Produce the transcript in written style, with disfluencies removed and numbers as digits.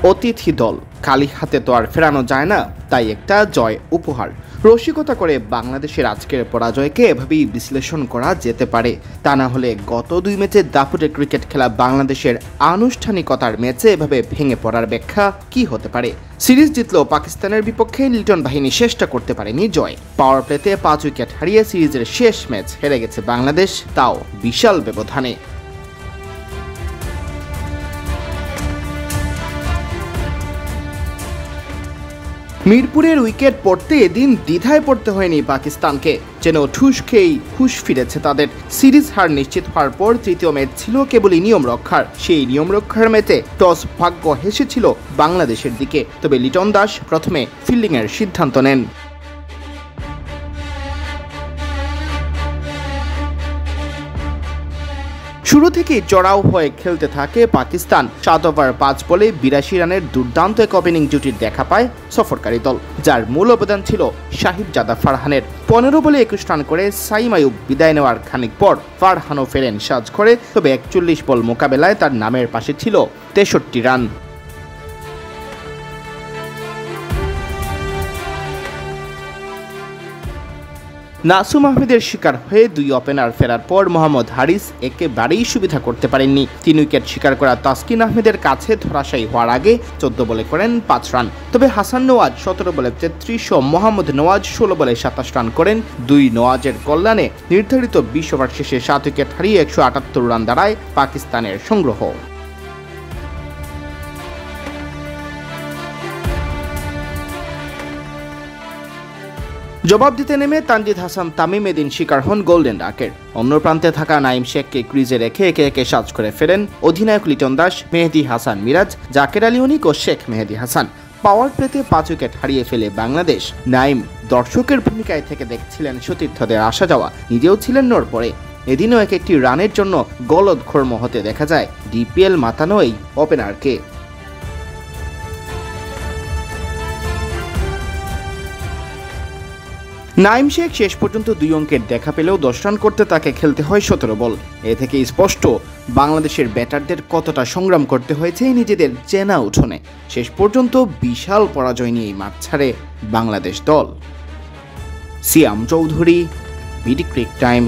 অতিথি দল খালি হাতে তো আর ফেরানো যায় না, তাই একটা জয় উপহার। রসিকতা করে বাংলাদেশের আজকের পরাজয়কে এভাবেই বিশ্লেষণ করা যেতে পারে। তা না হলে গত 2 ম্যাচে দাপুটে ক্রিকেট খেলা বাংলাদেশের আনুষ্ঠানিকতার ম্যাচে এভাবে ভেঙে পড়ার ব্যাখ্যা কি হতে পারে? সিরিজ জিতলেও পাকিস্তানের বিপক্ষে লিটন বাহিনী চেষ্টা করতে পারেনি জয়। পাওয়ার প্লেতে 5 উইকেট হারিয়ে সিরিজের শেষ ম্যাচ হেরে গেছে বাংলাদেশ, তাও বিশাল ব্যবধানে। মিরপুরের উইকেট পড়তে এদিন দ্বিধায় পড়তে হয়নি পাকিস্তানকে, যেন ঠুস খেয়েই হুঁশ ফিরেছে তাদের। সিরিজ হার নিশ্চিত হওয়ার পর তৃতীয় ম্যাচ ছিল কেবলই নিয়ম রক্ষার। সেই নিয়ম রক্ষার ম্যাচে টস ভাগ্য হেসেছিল বাংলাদেশের দিকে, তবে লিটন দাস প্রথমে ফিল্ডিংয়ের সিদ্ধান্ত নেন। শুরু থেকেই চড়াও হয়ে খেলতে থাকে পাকিস্তান। 7 ওভার 5 বলে 82 রানের দুর্দান্ত এক ওপেনিং জুটির দেখা পায় সফরকারী দল, যার মূল অবদান ছিল সাহিবজাদা ফারহানের। 15 বলে 21 রান করে সাইম আইয়ুব বিদায় নেওয়ার খানিক পর ফারহানও ফেরেন সাজ করে, তবে 41 বল মোকাবেলায় তার নামের পাশে ছিল 63 রান। নাসুম আহমেদের শিকার হয়ে 2 ওপেনার ফেরার পর মোহাম্মদ হারিস একেবারেই সুবিধা করতে পারেননি। 3 উইকেট শিকার করা তাসকিন আহমেদের কাছে ধরাশায়ী হওয়ার আগে 14 বলে করেন 5 রান। তবে হাসান নওয়াজ 17 বলে 33 ও মোহাম্মদ নওয়াজ 16 বলে 27 রান করেন। 2 নওয়াজের কল্যাণে নির্ধারিত 20 ওভার শেষে 7 উইকেট হারিয়ে 178 রান দাঁড়ায় পাকিস্তানের সংগ্রহ। জবাব দিতে নেমে তানজিদ হাসান তামিম এদিন শিকার হন গোল্ডেন ডাকের। অন্য প্রান্তে থাকা নাইম শেখকে ক্রিজে রেখে একে একে সাজ করে ফেরেন অধিনায়ক লিটন দাস, মেহেদী হাসান মিরাজ, জাকের আলী অনিক ও শেখ মেহেদী হাসান। পাওয়ার প্লেতে 5 উইকেট হারিয়ে ফেলে বাংলাদেশ। নাইম দর্শকের ভূমিকায় থেকে দেখছিলেন সতীর্থদের আসা যাওয়া, নিজেও ছিলেন নড়পড়ে। এদিনও একটি রানের জন্য গলদঘর্ম হতে দেখা যায় ডিপিএল মাতানো এই ওপেনারকে। নাইম শেখ শেষ পর্যন্ত 2 অঙ্কের দেখা পেলেও 10 রান করতে তাকে খেলতে হয় 17 বল। এ থেকে স্পষ্ট বাংলাদেশের ব্যাটারদের কতটা সংগ্রাম করতে হয়েছে নিজেদের চেনা উঠোনে। শেষ পর্যন্ত বিশাল পরাজয় নিয়েই মাঠ ছাড়ে বাংলাদেশ দল। সিয়াম চৌধুরী, বিডি ক্রিক টাইম।